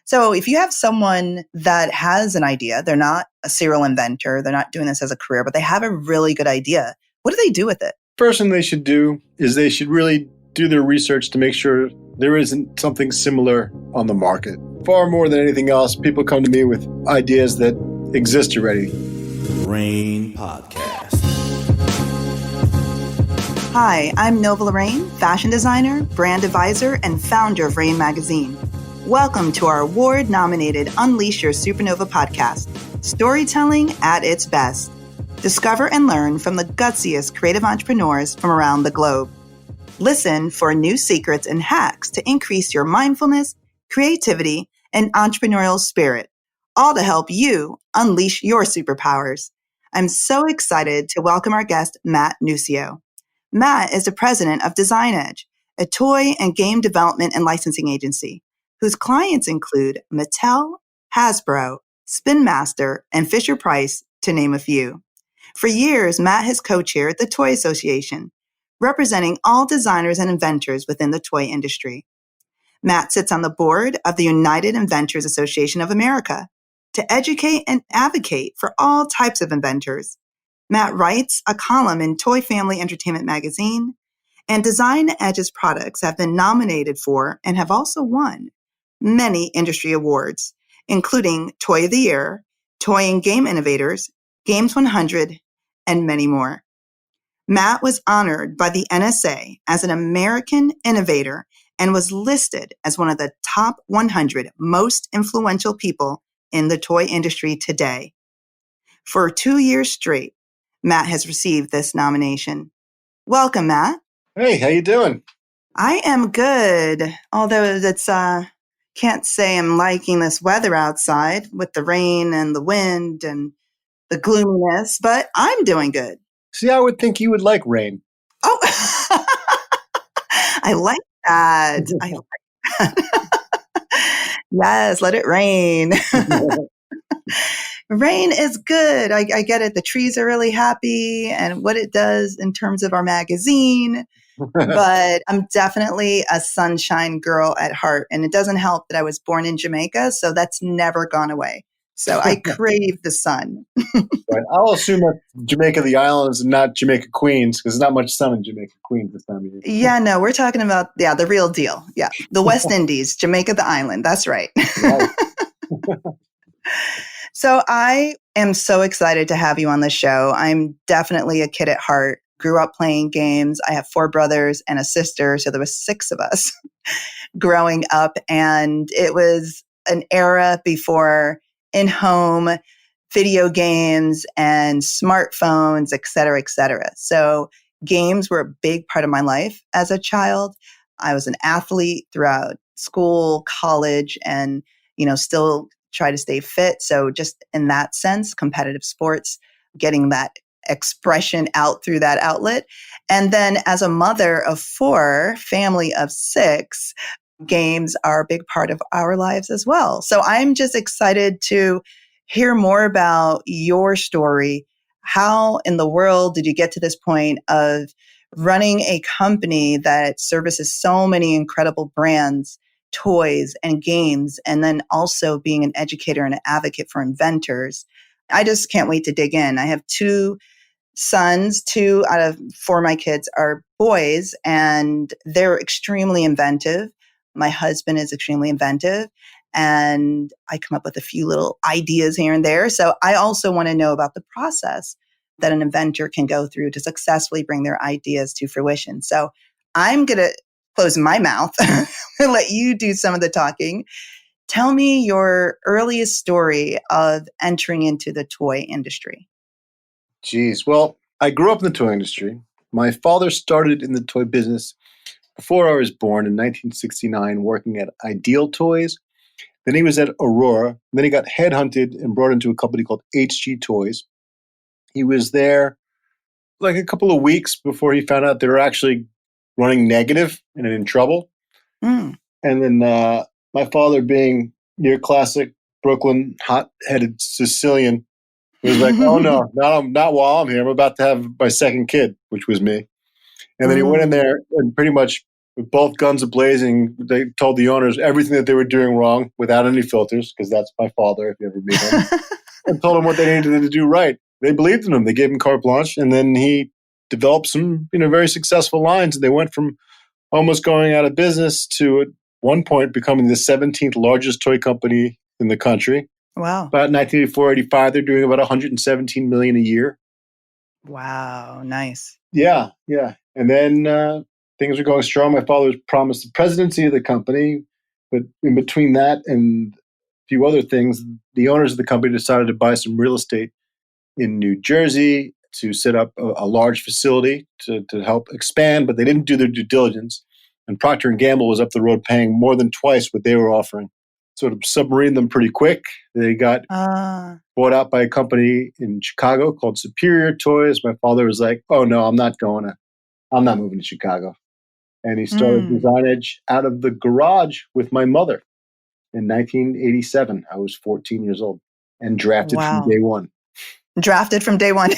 So if you have someone that has an idea, they're not a serial inventor, they're not doing this as a career, but they have a really good idea. What do they do with it? First thing they should do is they should really do their research to make sure there isn't something similar on the market. Far more than anything else, people come to me with ideas that exist already. Rain Podcast. Hi, I'm Nova Lorraine, fashion designer, brand advisor, and founder of Rain Magazine. Welcome to our award-nominated Unleash Your Supernova podcast, storytelling at its best. Discover and learn from the gutsiest creative entrepreneurs from around the globe. Listen for new secrets and hacks to increase your mindfulness, creativity, and entrepreneurial spirit, all to help you unleash your superpowers. I'm so excited to welcome our guest, Matt Nuccio. Matt is the president of Design Edge, a toy and game development and licensing agency, whose clients include Mattel, Hasbro, Spin Master, and Fisher-Price, to name a few. For years, Matt has co-chaired the Toy Association, representing all designers and inventors within the toy industry. Matt sits on the board of the United Inventors Association of America to educate and advocate for all types of inventors. Matt writes a column in Toy Family Entertainment magazine, and Design Edge's products have been nominated for and have also won many industry awards, including Toy of the Year, Toy and Game Innovators, Games 100, and many more. Matt was honored by the NSA as an American innovator and was listed as one of the top 100 most influential people in the toy industry today. For 2 years straight, Matt has received this nomination. Welcome, Matt. Hey, how you doing? I am good, although it's can't say I'm liking this weather outside with the rain and the wind and the gloominess, but I'm doing good. See, I would think you would like rain. Oh, I like that. I like that. Yes, let it rain. Rain is good. I get it. The trees are really happy and what it does in terms of our magazine. But I'm definitely a sunshine girl at heart. And it doesn't help that I was born in Jamaica, so that's never gone away. So I crave the sun. Right. I'll assume that Jamaica, the islands, and not Jamaica Queens, because there's not much sun in Jamaica Queens this time of year. Yeah, no, we're talking about, the real deal. Yeah, the West Indies, Jamaica, the island. That's right. Right. So I am so excited to have you on the show. I'm definitely a kid at heart. Grew up playing games. I have 4 brothers and a sister, so there was 6 of us growing up. And it was an era before in-home video games and smartphones, et cetera, et cetera. So games were a big part of my life as a child. I was an athlete throughout school, college, and, still try to stay fit. So just in that sense, competitive sports, getting that expression out through that outlet. And then as a mother of 4, family of 6, games are a big part of our lives as well. So I'm just excited to hear more about your story. How in the world did you get to this point of running a company that services so many incredible brands, toys, and games, and then also being an educator and an advocate for inventors? I just can't wait to dig in. I have 2 sons. 2 out of 4 of my kids are boys, and they're extremely inventive. My husband is extremely inventive, and I come up with a few little ideas here and there. So I also want to know about the process that an inventor can go through to successfully bring their ideas to fruition. So I'm going to close my mouth and let you do some of the talking. Tell me your earliest story of entering into the toy industry. Geez. Well, I grew up in the toy industry. My father started in the toy business before I was born in 1969, working at Ideal Toys. Then he was at Aurora. Then he got headhunted and brought into a company called HG Toys. He was there like a couple of weeks before he found out they were actually running negative and in trouble. Mm. And then my father, being your classic Brooklyn hot-headed Sicilian, was like, oh no, not while I'm here. I'm about to have my second kid, which was me. And then he went in there and pretty much with both guns a-blazing. They told the owners everything that they were doing wrong without any filters, because that's my father, if you ever meet him, and told them what they needed to do right. They believed in him. They gave him carte blanche, and then he developed some, very successful lines. And they went from almost going out of business to at one point becoming the 17th largest toy company in the country. Wow. About 1984, 85, they're doing about 117 million a year. Wow. Nice. Yeah. And then things were going strong. My father was promised the presidency of the company, but in between that and a few other things, the owners of the company decided to buy some real estate in New Jersey to set up a large facility to help expand, but they didn't do their due diligence. And Procter & Gamble was up the road paying more than twice what they were offering. Sort of submarined them pretty quick. They got bought out by a company in Chicago called Superior Toys. My father was like, "Oh no, I'm not moving to Chicago." And he started Design Edge out of the garage with my mother in 1987. I was 14 years old and drafted from day one. Drafted from day one.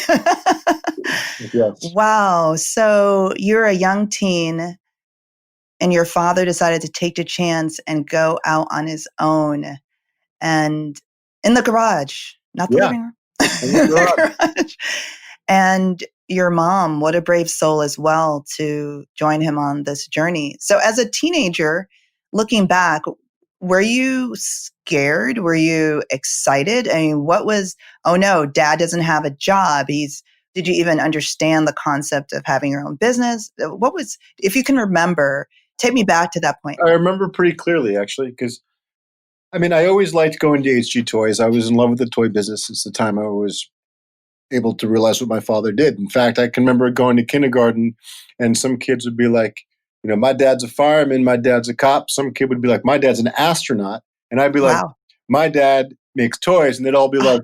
Yes. Wow. So you're a young teen and your father decided to take the chance and go out on his own and in the garage, not the living room. In the garage. And your mom, what a brave soul as well to join him on this journey. So as a teenager, looking back, were you scared? Were you excited? I mean, oh no, dad doesn't have a job. Did you even understand the concept of having your own business? If you can remember, take me back to that point. I remember pretty clearly, actually, because I always liked going to HG Toys. I was in love with the toy business since the time I was able to realize what my father did. In fact, I can remember going to kindergarten and some kids would be like, my dad's a fireman, my dad's a cop. Some kid would be like, my dad's an astronaut. And I'd be like, my dad makes toys. And they'd all be like,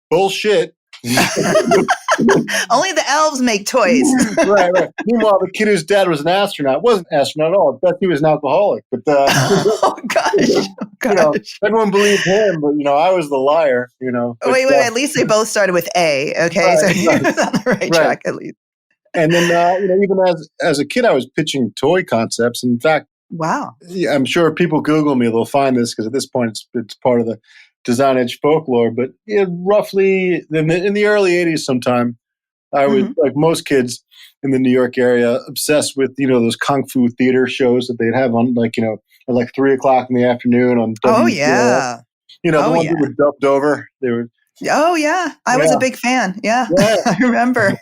bullshit. Only the elves make toys. Right. Meanwhile, the kid whose dad was an astronaut wasn't an astronaut at all. I bet he was an alcoholic. But oh gosh. Everyone believed him, but I was the liar. But, wait. At least they both started with A. Okay, so he was on the right track at least. And then even as a kid, I was pitching toy concepts. In fact, wow. I'm sure if people Google me, they'll find this because at this point it's part of the Design Edge folklore. But roughly in the early 80s sometime, I was, like most kids in the New York area, obsessed with, those kung fu theater shows that they'd have on at 3 o'clock in the afternoon on WCLS. Oh, yeah. The ones that were dubbed over. They were. Oh, yeah. I was a big fan. Yeah. I remember.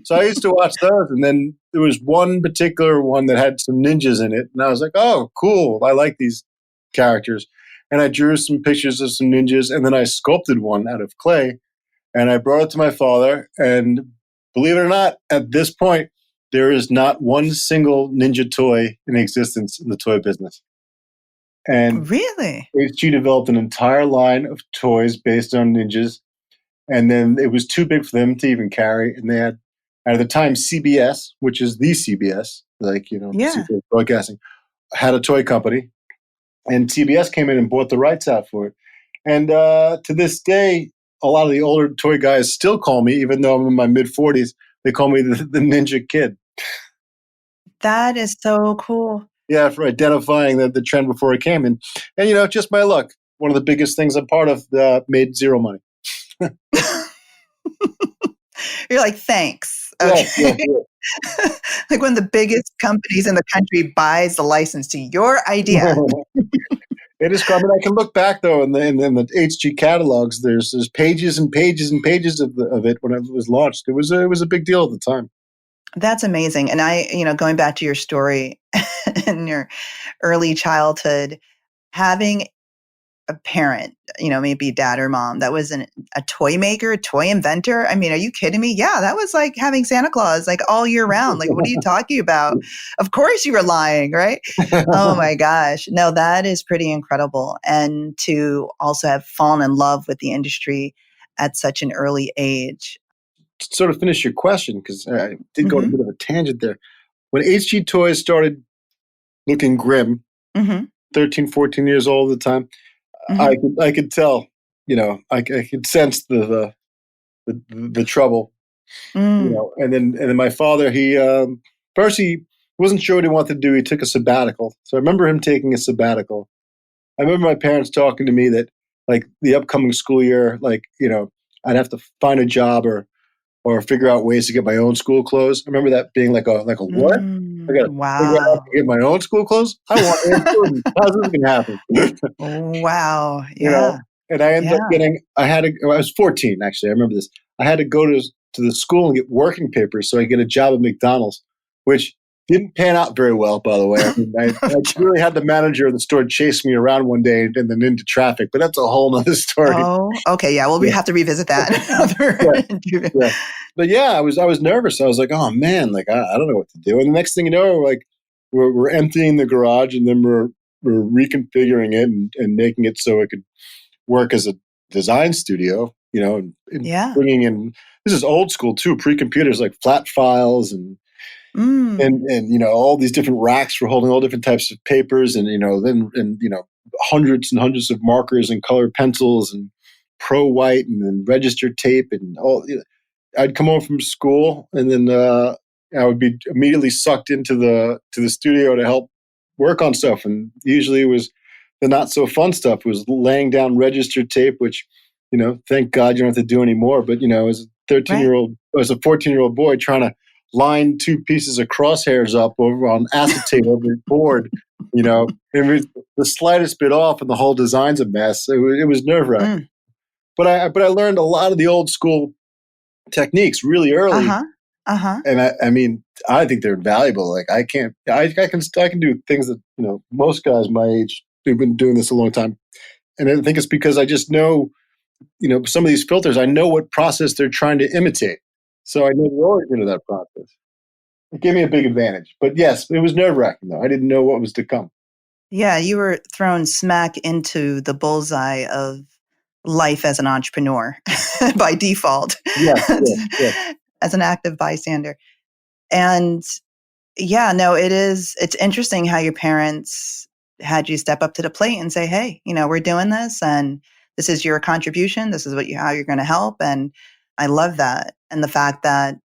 So I used to watch those. And then there was one particular one that had some ninjas in it. And I was like, oh, cool. I like these characters. And I drew some pictures of some ninjas. And then I sculpted one out of clay. And I brought it to my father. And believe it or not, at this point, there is not one single ninja toy in existence in the toy business. And really? HG developed an entire line of toys based on ninjas. And then it was too big for them to even carry. And they had, at the time, CBS, which is the CBS, CBS Broadcasting, had a toy company. And CBS came in and bought the rights out for it. And to this day, a lot of the older toy guys still call me, even though I'm in my mid-40s, they call me the Ninja Kid. That is so cool. Yeah, for identifying the trend before it came. And just my luck. One of the biggest things I'm part of made zero money. You're like, thanks. Okay. Yeah. Like one of the biggest companies in the country buys the license to your idea. It is. I can look back though in the HG catalogs. There's pages and pages and pages of it when it was launched. It was a big deal at the time. That's amazing. And I, going back to your story in your early childhood, having a parent, maybe dad or mom, that was a toy maker, a toy inventor. I mean, are you kidding me? Yeah, that was like having Santa Claus like all year round. Like, what are you talking about? Of course you were lying, right? Oh my gosh. No, that is pretty incredible. And to also have fallen in love with the industry at such an early age. To sort of finish your question, because I did go on a bit of a tangent there. When HG Toys started looking grim, 13, 14 years old at the time, I could tell, I could sense the trouble, and then my father, he wasn't sure what he wanted to do. He took a sabbatical. So I remember him taking a sabbatical. I remember my parents talking to me that like the upcoming school year, like, I'd have to find a job or figure out ways to get my own school clothes. I remember that being like a what? I got to figure out how Wow. to get my own school clothes. I want Air Jordan. How's this gonna happen? Wow. you know, Yeah. and I ended up Yeah. getting. I was 14 actually. I remember this. I had to go to the school and get working papers so I could get a job at McDonald's, which didn't pan out very well, by the way. I mean, I really had the manager of the store chase me around one day and then into traffic, but that's a whole nother story. Oh, okay. Yeah. Well, we Yeah, have to revisit that. yeah, yeah. But yeah, I was nervous. I was like, oh man, like I don't know what to do. And the next thing you know, like we're emptying the garage and then we're reconfiguring it and making it so it could work as a design studio, and Yeah. bringing in, this is old school too, pre-computers, like flat files Mm. and all these different racks for holding all different types of papers and hundreds and hundreds of markers and colored pencils and pro white and then register tape and all. I'd come home from school and then I would be immediately sucked into the studio to help work on stuff. And usually it was the not so fun stuff. It was laying down register tape, which thank God you don't have to do anymore. But as a Right. as a 14-year-old boy trying to line two pieces of crosshairs up over on acetate over a board, it was the slightest bit off and the whole design's a mess. It was nerve wracking. Mm. But I learned a lot of the old school techniques really early, Uh-huh. Uh-huh. and I mean I think they're valuable. Like I can do things that most guys my age who've been doing this a long time, and I think it's because I just know some of these filters. I know what process they're trying to imitate, so I know the origin of that process. It gave me a big advantage. But yes, it was nerve wracking though. I didn't know what was to come. Yeah, you were thrown smack into the bullseye of life as an entrepreneur by default, Yes, yes, yes. as an active bystander. And yeah, no, it's interesting how your parents had you step up to the plate and say, hey, we're doing this and this is your contribution. This is how you're going to help. And I love that. And the fact that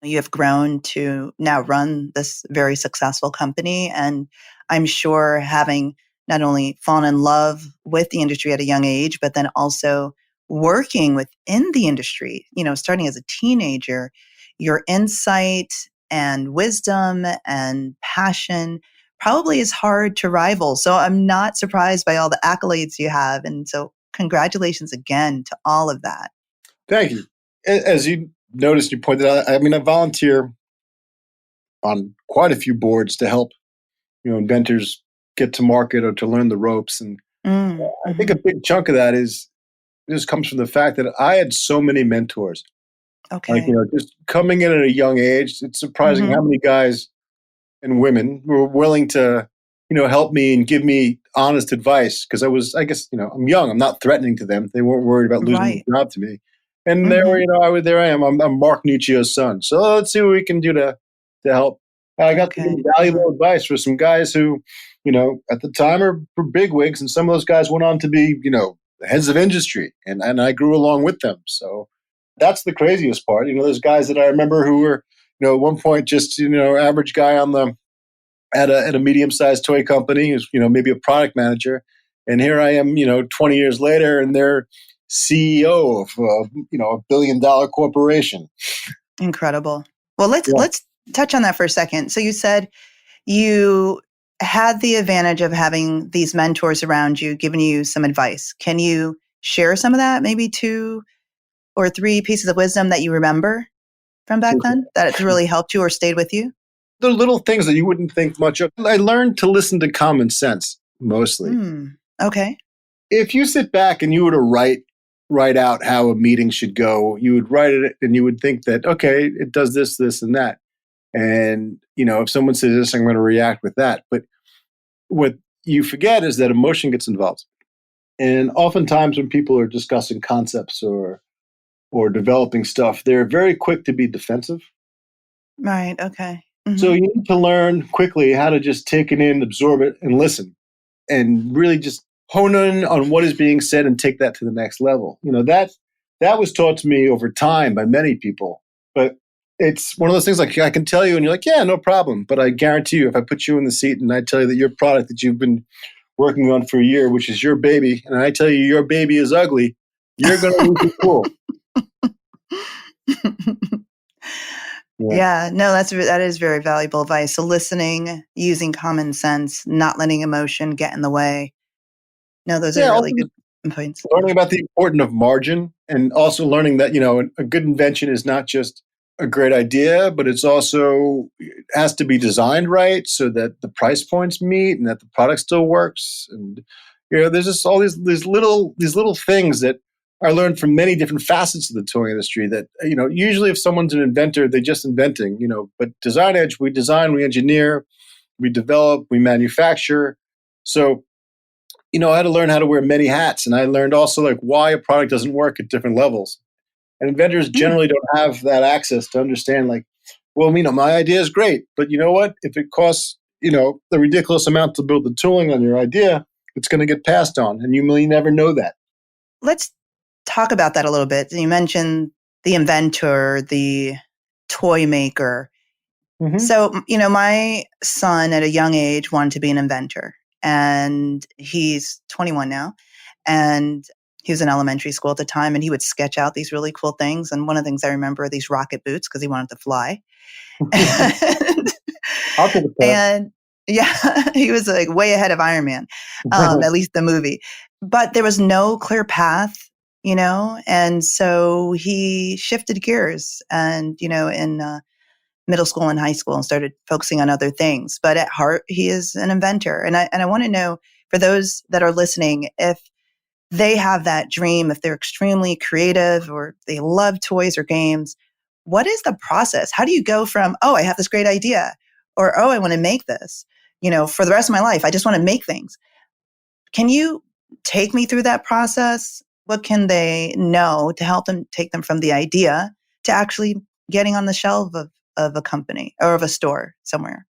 you have grown to now run this very successful company. And I'm sure having not only fallen in love with the industry at a young age, but then also working within the industry, starting as a teenager, your insight and wisdom and passion probably is hard to rival. So I'm not surprised by all the accolades you have. And so congratulations again to all of that. Thank you. As you noticed, you pointed out. I mean, I volunteer on quite a few boards to help inventors get to market or to learn the ropes. And Mm, I think a hmm. big chunk of that is this comes from the fact that I had so many mentors. Like, Okay. just coming in at a young age, it's surprising how Hmm. many guys and women were willing to, help me and give me honest advice. Cause I guess, I'm young. I'm not threatening to them. They weren't worried about losing Right. their job to me. And there, Hmm. there I am. I'm Mark Nuccio's son. So let's see what we can do to help. I got to give Okay. Uh-huh. valuable advice for some guys who, at the time were bigwigs, and some of those guys went on to be, heads of industry, and I grew along with them. So that's the craziest part. There's guys that I remember who were, at one point just average guy on the at a medium sized toy company, who's maybe a product manager, and here I am, 20 years later, and they're CEO of a $1 billion corporation. Incredible. Well, let's Yeah. let's touch on that for a second. So you said you had the advantage of having these mentors around you, giving you some advice. Can you share some of that? Maybe two or three pieces of wisdom that you remember from back then that it's really helped you or stayed with you? The little things that you wouldn't think much of. I learned to listen to common sense mostly. Hmm. Okay. If you sit back and you were to write out how a meeting should go, you would write it and you would think that, okay, it does this, this, and that. And, if someone says this, I'm going to react with that. But what you forget is that emotion gets involved. And oftentimes when people are discussing concepts or developing stuff, they're very quick to be defensive. Right. Okay. So Hmm. you need to learn quickly how to just take it in, absorb it, and listen, and really just hone in on what is being said and take that to the next level. That was taught to me over time by many people, but it's one of those things like I can tell you and you're like, yeah, no problem. But I guarantee you, if I put you in the seat and I tell you that your product that you've been working on for a year, which is your baby, and I tell you your baby is ugly, you're going to lose your cool. Yeah. Yeah, no, that is very valuable advice. So listening, using common sense, not letting emotion get in the way. No, those are Yeah. really Also good points. learning about the importance of margin and also learning that, a good invention is not just a great idea, but it's also it has to be designed right so that the price points meet and that the product still works. And there's just all these little things that I learned from many different facets of the toy industry that, usually if someone's an inventor, they're just inventing, but Design Edge, we design, we engineer, we develop, we manufacture. So I had to learn how to wear many hats, and I learned also like why a product doesn't work at different levels. And inventors Mm, generally don't have that access to understand like, well, my idea is great, but you know what? If it costs, a ridiculous amount to build the tooling on your idea, it's going to get passed on, and you may never know that. let's talk about that a little bit. You mentioned the inventor, the toy maker. Mm-hmm. So, my son at a young age wanted to be an inventor, and he's 21 now. And he was in elementary school at the time, and he would sketch out these really cool things. And one of the things I remember are these rocket boots because he wanted to fly. and, I'll take a pair. and yeah, he was like way ahead of Iron Man, at least the movie. But there was no clear path, and so he shifted gears and, in middle school and high school and started focusing on other things. But at heart, he is an inventor. And I want to know, for those that are listening, if they have that dream, if they're extremely creative or they love toys or games, what is the process? How do you go from, oh, I have this great idea, or, oh, I want to make this, for the rest of my life, I just want to make things. Can you take me through that process? What can they know to help them take them from the idea to actually getting on the shelf of a company or of a store somewhere?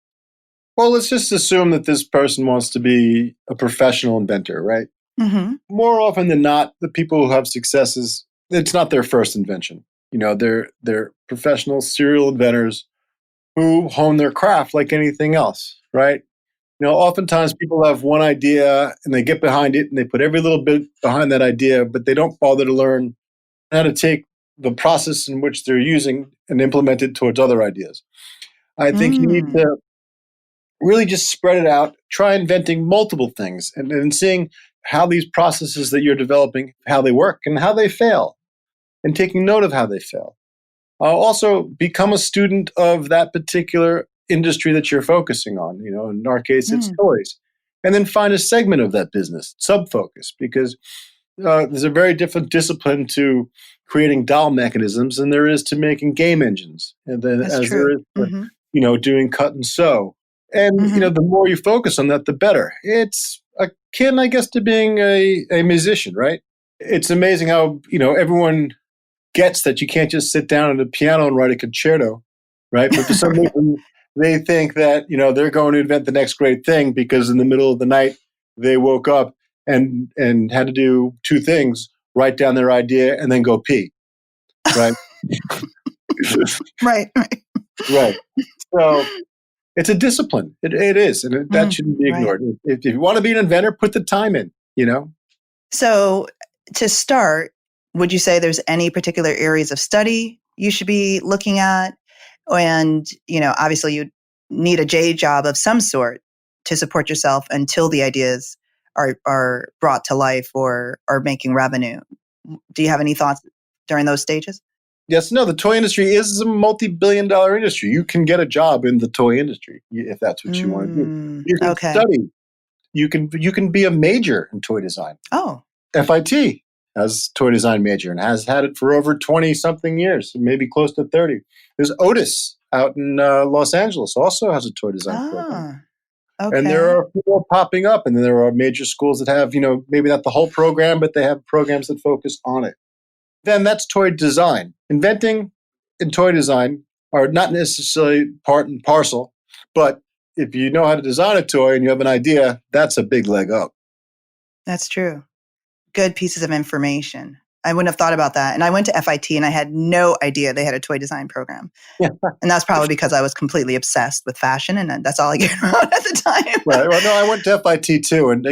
Well, let's just assume that this person wants to be a professional inventor, right? Mm-hmm. More often than not, the people who have successes, it's not their first invention. They're professional serial inventors who hone their craft like anything else, right? Oftentimes people have one idea and they get behind it and they put every little bit behind that idea, but they don't bother to learn how to take the process in which they're using and implement it towards other ideas. I think you need Mm. to really just spread it out, try inventing multiple things and seeing how these processes that you're developing, how they work and how they fail, and taking note of how they fail. Also, become a student of that particular industry that you're focusing on. In our case, it's Mm. toys. And then find a segment of that business, sub-focus, because there's a very different discipline to creating doll mechanisms than there is to making game engines, and then That's as there true. is to, Mm-hmm. doing cut and sew. And Mm-hmm. the more you focus on that, the better. It's akin, I guess, to being a musician, right? It's amazing how everyone gets that you can't just sit down at a piano and write a concerto, right? But for some reason, they think that they're going to invent the next great thing because in the middle of the night they woke up and had to do two things: write down their idea and then go pee, right? Right. Right. Right. So it's a discipline. It is, and that Mm, shouldn't be right. ignored. If you want to be an inventor, put the time in. So, to start, would you say there's any particular areas of study you should be looking at? And, obviously you need a J job of some sort to support yourself until the ideas are brought to life or are making revenue. Do you have any thoughts during those stages? Yes, no, the toy industry is a multi-billion-dollar industry. You can get a job in the toy industry if that's what you want to do. You can Okay. study. You can be a major in toy design. Oh, FIT has toy design major and has had it for over 20 something years, maybe close to 30. There's Otis out in Los Angeles also has a toy design program. ah, And there okay. are people popping up, and then there are major schools that have, maybe not the whole program, but they have programs that focus on it. Then that's toy design. Inventing and toy design are not necessarily part and parcel, but if you know how to design a toy and you have an idea, that's a big leg up. That's true. Good pieces of information. I wouldn't have thought about that. And I went to FIT and I had no idea they had a toy design program. Yeah. And that's probably because I was completely obsessed with fashion and that's all I cared about at the time. Right. Well, no, I went to FIT too, and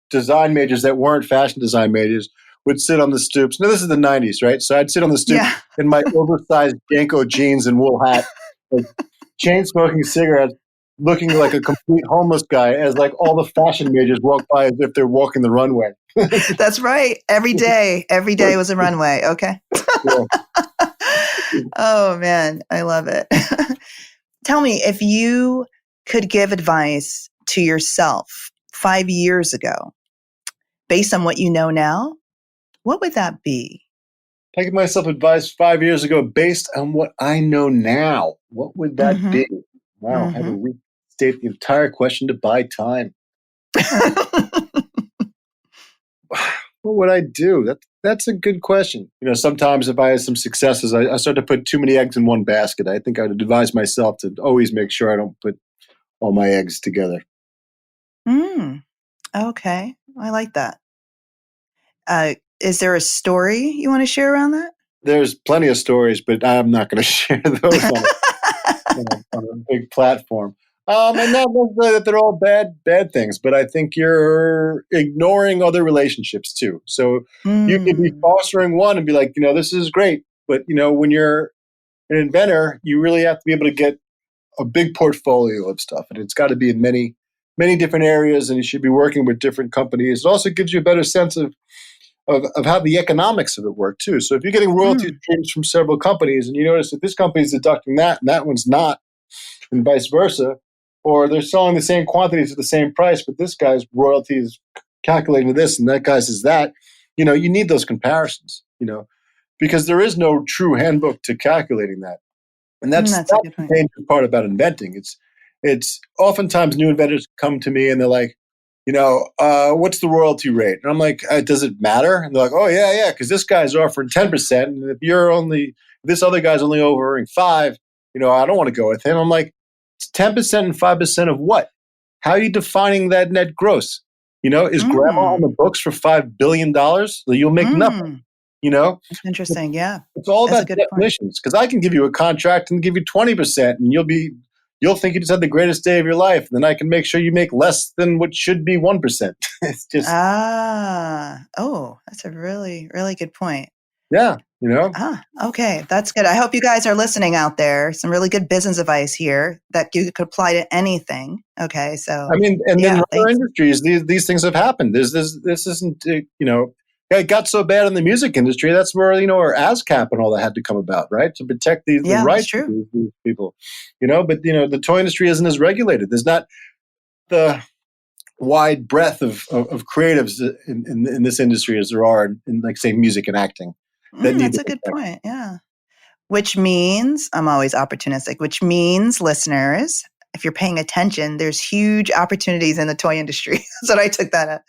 design majors that weren't fashion design majors would sit on the stoops. Now, this is the '90s, right? So I'd sit on the stoop Yeah. in my oversized Janko jeans and wool hat, like, chain smoking cigarettes, looking like a complete homeless guy, as like all the fashion majors walk by as if they're walking the runway. That's right. Every day was a runway. Okay. Yeah. Oh man, I love it. Tell me, if you could give advice to yourself 5 years ago, based on what you know now, what would that be? I give myself advice 5 years ago based on what I know now. What would that Mm-hmm. be? Wow, I had to Mm-hmm. restate the entire question to buy time. What would I do? That's a good question. Sometimes if I had some successes, I start to put too many eggs in one basket. I think I would advise myself to always make sure I don't put all my eggs together. Okay. I like that. Is there a story you want to share around that? There's plenty of stories, but I'm not going to share those on a big platform. And not that they're all bad things, but I think you're ignoring other relationships too. So you could be Mm, fostering one and be like, this is great, but when you're an inventor, you really have to be able to get a big portfolio of stuff, and it's got to be in many different areas, and you should be working with different companies. It also gives you a better sense of how the economics of it work too. So if you're getting royalty mm, streams from several companies, and you notice that this company is deducting that and that one's not, and vice versa, or they're selling the same quantities at the same price, but this guy's royalty is calculating this and that guy's is that, you need those comparisons, because there is no true handbook to calculating that. And that's that's a good the point. dangerous part about inventing. It's oftentimes new inventors come to me and they're like, what's the royalty rate? And I'm like, does it matter? And they're like, oh yeah, because this guy's offering 10%, and this other guy's only offering 5%. I don't want to go with him. I'm like, it's 10% and 5% of what? How are you defining that net gross? Is grandma on Mm, the books for $5 billion? You'll make nothing. mm, You know, that's interesting. Yeah, it's all that's a about good point. definitions, because I can give you a contract and give you 20%, and you'll think you just had the greatest day of your life. And then I can make sure you make less than what should be 1%. It's just, That's a really, really good point. yeah, Okay, that's good. I hope you guys are listening out there. Some really good business advice here that you could apply to anything. Okay, so I mean, and then in yeah, other thanks. industries, these things have happened. This isn't, it got so bad in the music industry. That's where, our ASCAP and all that had to come about, right? To protect the Yeah, that's rights of true. these people, but, the toy industry isn't as regulated. There's not the wide breadth of creatives in this industry as there are in, like, say, music and acting that need That's the a good protection. point. Yeah. Which means I'm always opportunistic, which means listeners, if you're paying attention, there's huge opportunities in the toy industry. That's what I took that at.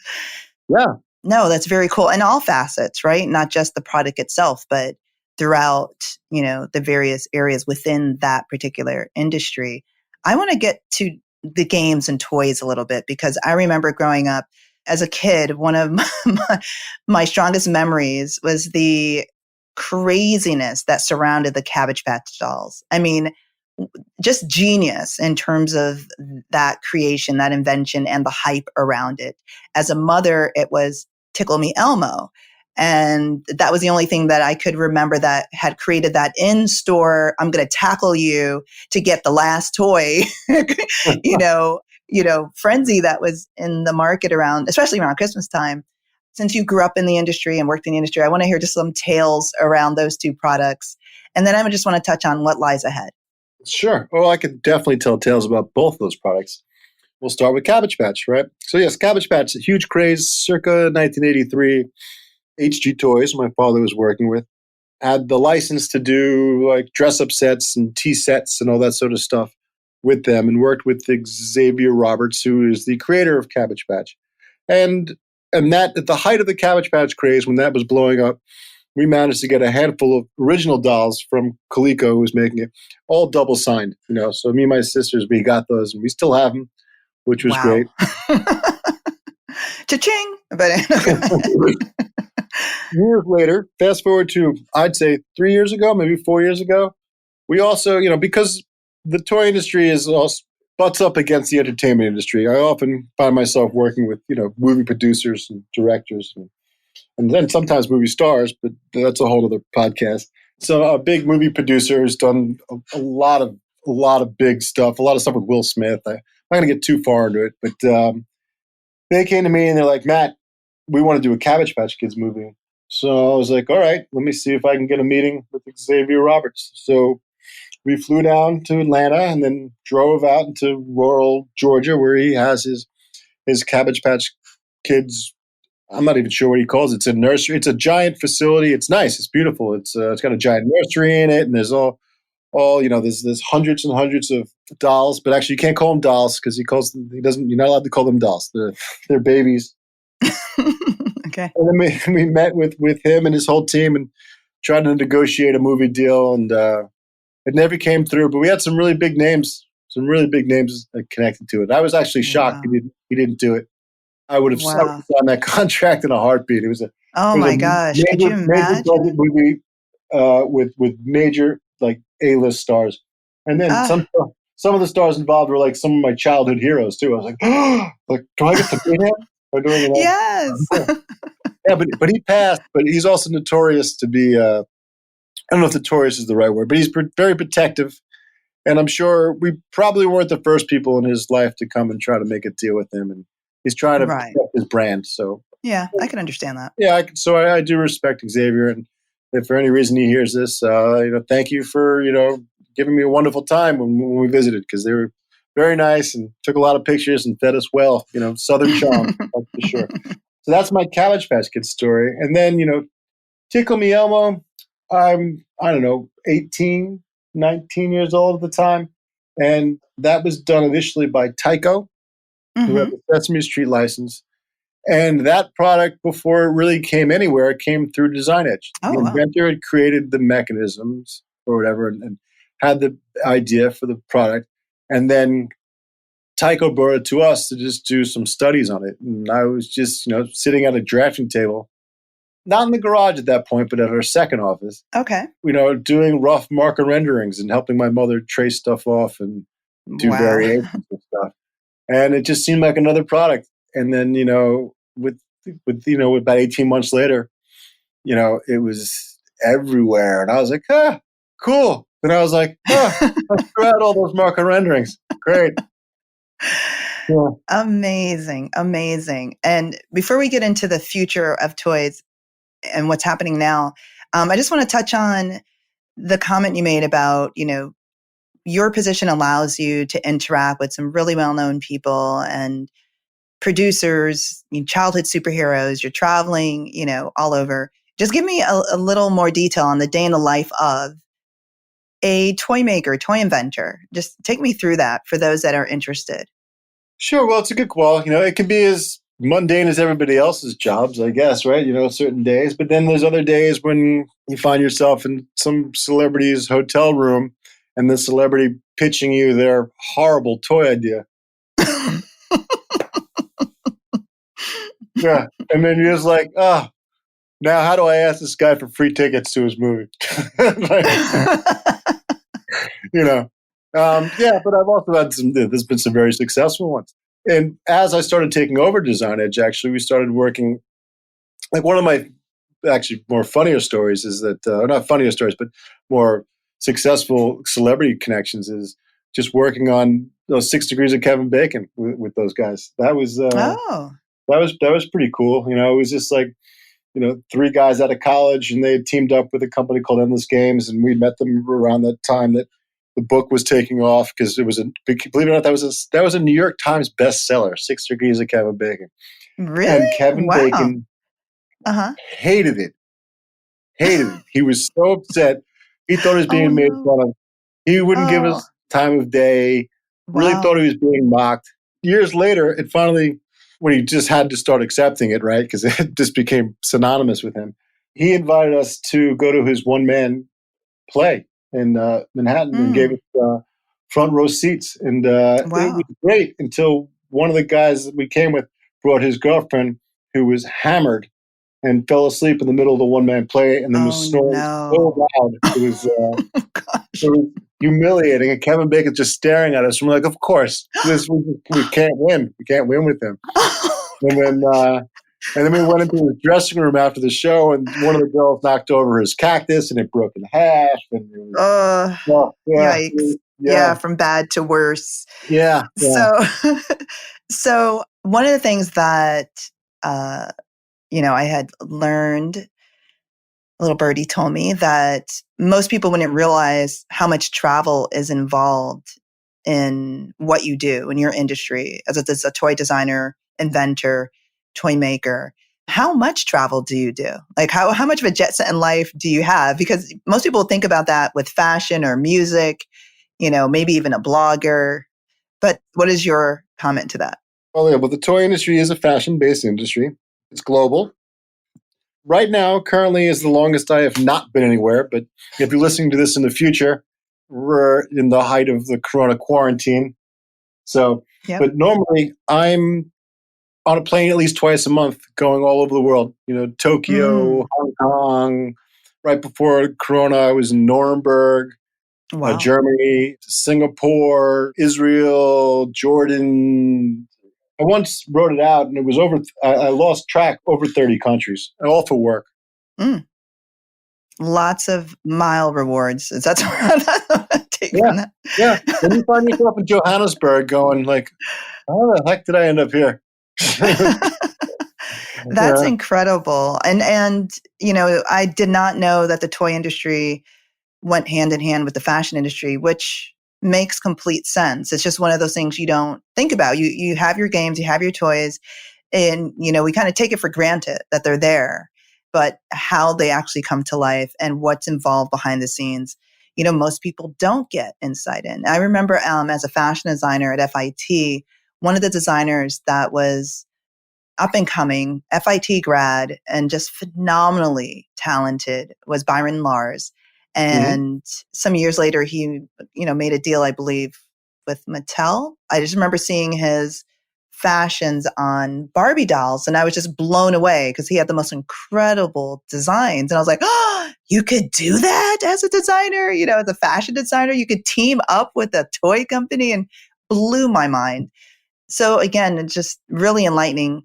Yeah, No, that's very cool. In all facets, right? Not just the product itself, but throughout, the various areas within that particular industry. I want to get to the games and toys a little bit because I remember growing up as a kid, one of my strongest memories was the craziness that surrounded the Cabbage Patch dolls. I mean, just genius in terms of that creation, that invention, and the hype around it. As a mother, it was Tickle Me Elmo. And that was the only thing that I could remember that had created that in-store, I'm going to tackle you to get the last toy, you know, frenzy that was in the market around, especially around Christmas time. Since you grew up in the industry and worked in the industry, I want to hear just some tales around those two products. And then I would just want to touch on what lies ahead. sure. Well, I could definitely tell tales about both of those products. We'll start with Cabbage Patch, right? So yes, Cabbage Patch, a huge craze, circa 1983. HG Toys, my father was working with, had the license to do like dress-up sets and tea sets and all that sort of stuff with them, and worked with Xavier Roberts, who is the creator of Cabbage Patch. And that at the height of the Cabbage Patch craze, when that was blowing up, we managed to get a handful of original dolls from Coleco, who was making it, all double signed. So me and my sisters, we got those, and we still have them, which was Wow. great. Cha-ching. But Years later, fast forward to, I'd say 3 years ago, maybe 4 years ago, we also, because the toy industry is also butts up against the entertainment industry. I often find myself working with, movie producers and directors and then sometimes movie stars, but that's a whole other podcast. So a big movie producer who's done a lot of big stuff, a lot of stuff with Will Smith. I'm not going to get too far into it, but they came to me and they're like, Matt, we want to do a Cabbage Patch Kids movie. So I was like, all right, let me see if I can get a meeting with Xavier Roberts. So we flew down to Atlanta and then drove out into rural Georgia where he has his Cabbage Patch Kids. I'm not even sure what he calls it. It's a nursery. It's a giant facility. It's nice. It's beautiful. It's got a giant nursery in it, and there's there's hundreds and hundreds of dolls. But actually, you can't call them dolls because he doesn't. You're not allowed to call them dolls. They're babies. Okay. And then we met with him and his whole team and tried to negotiate a movie deal, and it never came through. But we had some really big names connected to it. I was actually shocked Wow. he didn't do it. I would have Wow. signed that contract in a heartbeat. It Oh was a my gosh. Could you major budget imagine? movie with major like A-list stars, and then Ah, some of the stars involved were like some of my childhood heroes too. I was like, like, do I get to meet him? Or doing yes. yeah, but he passed. But he's also notorious to be. I don't know if notorious is the right word, but he's very protective. And I'm sure we probably weren't the first people in his life to come and try to make a deal with him. And he's trying to Right. protect his brand. So Yeah, I can understand that. yeah, I do respect Xavier, and if for any reason he hears this, thank you for giving me a wonderful time when we visited because they were very nice and took a lot of pictures and fed us well. Southern charm, that's for sure. So that's my Cabbage Patch Kids story, and then Tickle Me Elmo. I don't know, 18, 19 years old at the time, and that was done initially by Tyco, who had Hmm. the Sesame Street license. And that product, before it really came anywhere, it came through Design Edge. Oh, The wow. inventor had created the mechanisms or whatever and had the idea for the product. And then Tycho brought it to us to just do some studies on it. And I was just, sitting at a drafting table, not in the garage at that point, but at our second office, Okay. doing rough marker renderings and helping my mother trace stuff off and do Wow. variations and stuff. And it just seemed like another product. And then, with about 18 months later, it was everywhere. And I was like, cool. And I was like, let's try out all those marker renderings. Great. Yeah. Amazing. Amazing. And before we get into the future of toys and what's happening now, I just want to touch on the comment you made about, your position allows you to interact with some really well-known people and producers, childhood superheroes. You're traveling, all over. Just give me a little more detail on the day in the life of a toy maker, toy inventor. Just take me through that for those that are interested. Sure. Well, it's a good call. It can be as mundane as everybody else's jobs, I guess, right? Certain days. But then there's other days when you find yourself in some celebrity's hotel room and the celebrity pitching you their horrible toy idea. Yeah. And then you're just like, now how do I ask this guy for free tickets to his movie? Yeah, but I've also had there's been some very successful ones. And as I started taking over Design Edge, actually, we started working. Like one of my actually more funnier stories is that, not funnier stories, but more successful celebrity connections is just working on those 6 Degrees of Kevin Bacon with those guys. Oh. That was pretty cool. It was just like, three guys out of college, and they had teamed up with a company called Endless Games, and we met them around that time that the book was taking off because it was believe it or not, that was a New York Times bestseller, 6 Degrees of Kevin Bacon, and Really? Kevin Wow. Bacon Uh-huh. hated it, hated it. He was so upset. He thought he was Oh being made no. fun of. He wouldn't give Oh, us time of day. Really thought wow. he was being mocked. Years later, it finally, when he just had to start accepting it, right? Because it just became synonymous with him. He invited us to go to his one-man play in Manhattan and gave Mm, us front row seats. And it was wow. great until one of the guys that we came with brought his girlfriend who was hammered and fell asleep in the middle of the one-man play, and then was Oh snoring so no. loud it Gosh. was humiliating. And Kevin Bacon's just staring at us. We're like, of course, we can't win. We can't win with him. And then we went into his dressing room after the show, and one of the girls knocked over his cactus, and it broke in half. And it was, Oh, oh, yeah, yikes. yeah, Yeah, from bad to worse. yeah, yeah. So, so one of the things that, uh, I had learned, a little birdie told me that most people wouldn't realize how much travel is involved in what you do in your industry as a toy designer, inventor, toy maker. How much travel do you do? Like how much of a jet set in life do you have? Because most people think about that with fashion or music, maybe even a blogger. But what is your comment to that? Well, yeah, but the toy industry is a fashion-based industry. It's global. Right now, currently, is the longest I have not been anywhere. But if you're listening to this in the future, we're in the height of the Corona quarantine. So, Yep. but normally I'm on a plane at least twice a month, going all over the world. Tokyo, Mm, Hong Kong. Right before Corona, I was in Nuremberg, wow. Germany, Singapore, Israel, Jordan. I once wrote it out, and it was over. I lost track, over 30 countries, all for work. Mm, lots of mile rewards. Is that what I take Yeah, from that? yeah. When you find yourself in Johannesburg, going like, "How the heck did I end up here?" That's Yeah. incredible. And I did not know that the toy industry went hand in hand with the fashion industry, which makes complete sense. It's just one of those things you don't think about. You have your games, you have your toys, and we kind of take it for granted that they're there, but how they actually come to life and what's involved behind the scenes, most people don't get insight in. I remember as a fashion designer at FIT, one of the designers that was up and coming FIT grad and just phenomenally talented was Byron Lars. Hmm. And some years later, he, made a deal, I believe, with Mattel. I just remember seeing his fashions on Barbie dolls, and I was just blown away because he had the most incredible designs. And I was like, oh, you could do that as a designer, as a fashion designer, you could team up with a toy company, and blew my mind. So again, it's just really enlightening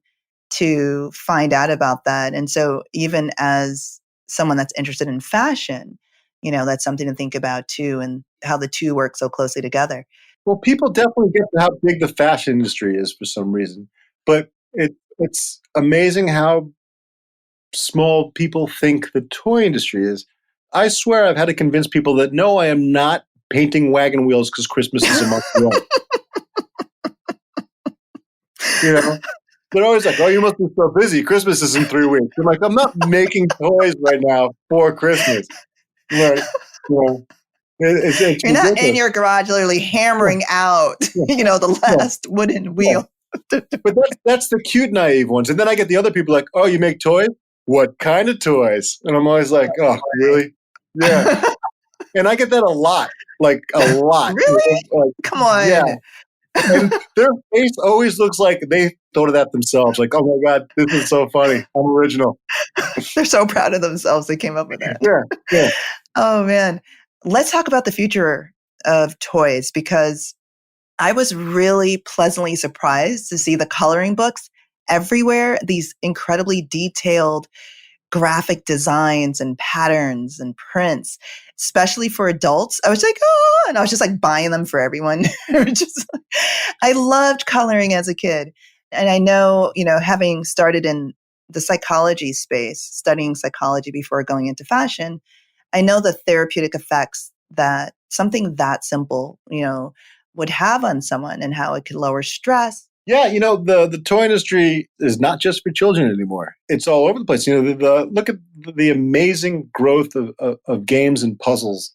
to find out about that. And so even as someone that's interested in fashion, that's something to think about too, and how the two work so closely together. Well, people definitely get to how big the fashion industry is for some reason, but it's amazing how small people think the toy industry is. I swear I've had to convince people that no, I am not painting wagon wheels because Christmas is a month away. You know, they're always like, "Oh, you must be so busy. Christmas is in 3 weeks." I'm like, "I'm not making toys right now for Christmas." Right? You know, it's You're not in ridiculous. your garage literally Yeah, hammering out, yeah, the yeah, last wooden yeah. wheel. But that's the cute, naive ones. And then I get the other people like, "Oh, you make toys? What kind of toys?" And I'm always like, "Oh, really? Yeah." And I get that a lot, like a lot. Really? Like, Come yeah. on. And their face always looks like they thought of that themselves. Like, "Oh my God, this is so funny. I'm original." They're so proud of themselves they came up with that. Yeah, yeah. Oh man. Let's talk about the future of toys, because I was really pleasantly surprised to see the coloring books everywhere, these incredibly detailed graphic designs and patterns and prints, especially for adults. I was like, oh, and I was just like buying them for everyone. just, I loved coloring as a kid. And I know, having started in the psychology space, studying psychology before going into fashion, I know the therapeutic effects that something that simple, would have on someone, and how it could lower stress. Yeah, the toy industry is not just for children anymore. It's all over the place. Look at the amazing growth of games and puzzles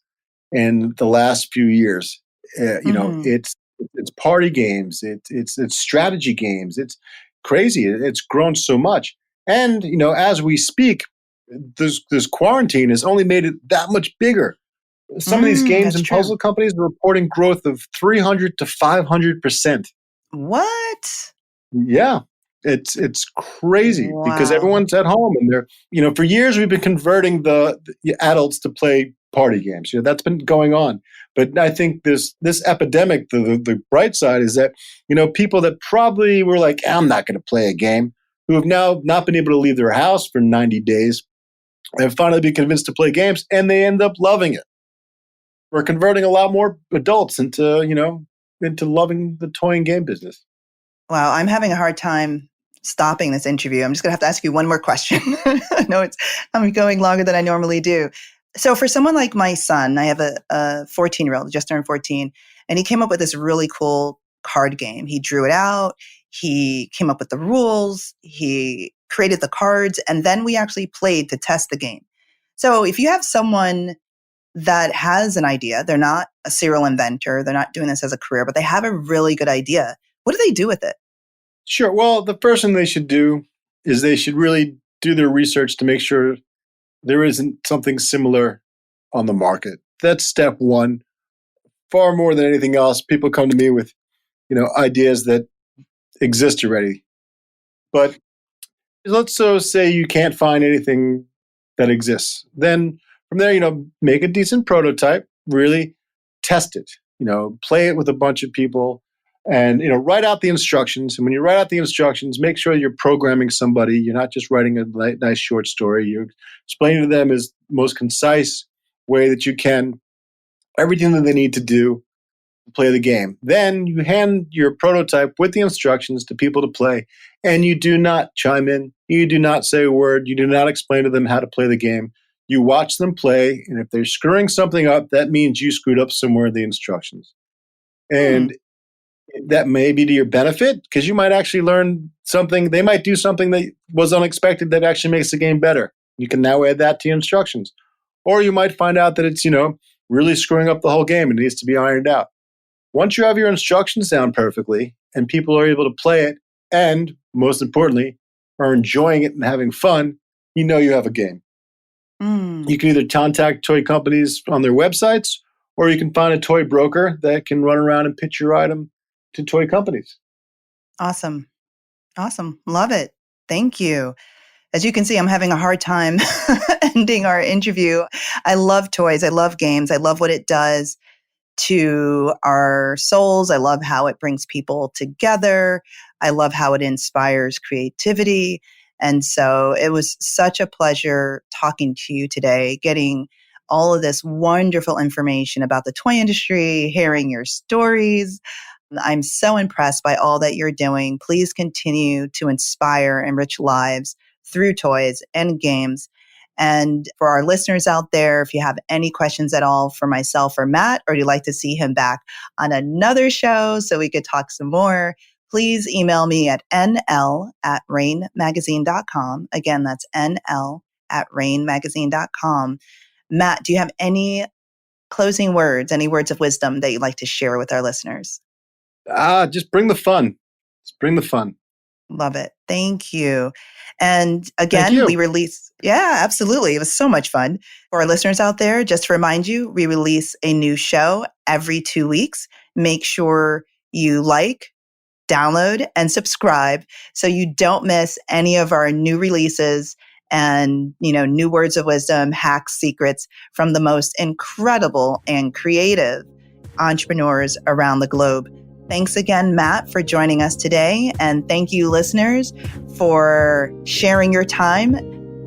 in the last few years. Hmm. It's party games, it's strategy games. It's crazy. It's grown so much. And as we speak, this quarantine has only made it that much bigger. Some of these games That's and true. puzzle companies are reporting growth of 300 to 500%. What? Yeah. It's crazy because Wow. everyone's at home and they're, for years we've been converting the adults to play party games. That's been going on. But I think this epidemic, the bright side is that, people that probably were like, I'm not going to play a game, who have now not been able to leave their house for 90 days, have finally been convinced to play games and they end up loving it. We're converting a lot more adults into loving the toy and game business. Wow, I'm having a hard time stopping this interview. I'm just going to have to ask you one more question. I know I'm going longer than I normally do. So for someone like my son, I have a 14-year-old, just turned 14, and he came up with this really cool card game. He drew it out. He came up with the rules. He created the cards, and then we actually played to test the game. So if you have someone that has an idea, they're not a serial inventor, they're not doing this as a career, but they have a really good idea, what do they do with it? Sure. Well, the first thing they should do is they should really do their research to make sure there isn't something similar on the market. That's step one. Far more than anything else, people come to me with, ideas that exist already. But let's so say you can't find anything that exists. Then from there, make a decent prototype, really test it, play it with a bunch of people and, write out the instructions. And when you write out the instructions, make sure you're programming somebody. You're not just writing a nice short story. You're explaining to them as most concise way that you can everything that they need to do to play the game. Then you hand your prototype with the instructions to people to play, and you do not chime in. You do not say a word. You do not explain to them how to play the game. You watch them play, and if they're screwing something up, that means you screwed up somewhere in the instructions. And that may be to your benefit because you might actually learn something. They might do something that was unexpected that actually makes the game better. You can now add that to your instructions. Or you might find out that it's, really screwing up the whole game and needs to be ironed out. Once you have your instructions down perfectly and people are able to play it and, most importantly, are enjoying it and having fun, you have a game. You can either contact toy companies on their websites or you can find a toy broker that can run around and pitch your item to toy companies. Awesome. Love it. Thank you. As you can see, I'm having a hard time ending our interview. I love toys. I love games. I love what it does to our souls. I love how it brings people together. I love how it inspires creativity. And so it was such a pleasure talking to you today, getting all of this wonderful information about the toy industry, hearing your stories. I'm so impressed by all that you're doing. Please continue to inspire and enrich lives through toys and games. And for our listeners out there, if you have any questions at all for myself or Matt, or you'd like to see him back on another show so we could talk some more, please email me at nl@rainmagazine.com. Again, that's nl@rainmagazine.com. Matt, do you have any closing words, any words of wisdom that you'd like to share with our listeners? Just bring the fun. Just bring the fun. Love it. Thank you. And Thank again, you. we release, absolutely. It was so much fun. For our listeners out there, just to remind you, we release a new show every 2 weeks. Make sure you like, download, and subscribe so you don't miss any of our new releases and, new words of wisdom, hacks, secrets from the most incredible and creative entrepreneurs around the globe. Thanks again, Matt, for joining us today. And thank you, listeners, for sharing your time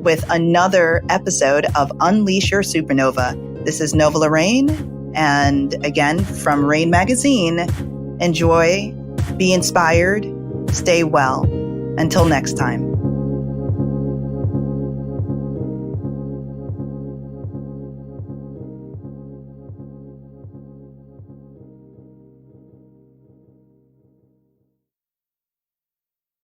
with another episode of Unleash Your Supernova. This is Nova Lorraine. And again, from Rain Magazine, enjoy, be inspired, stay well. Until next time.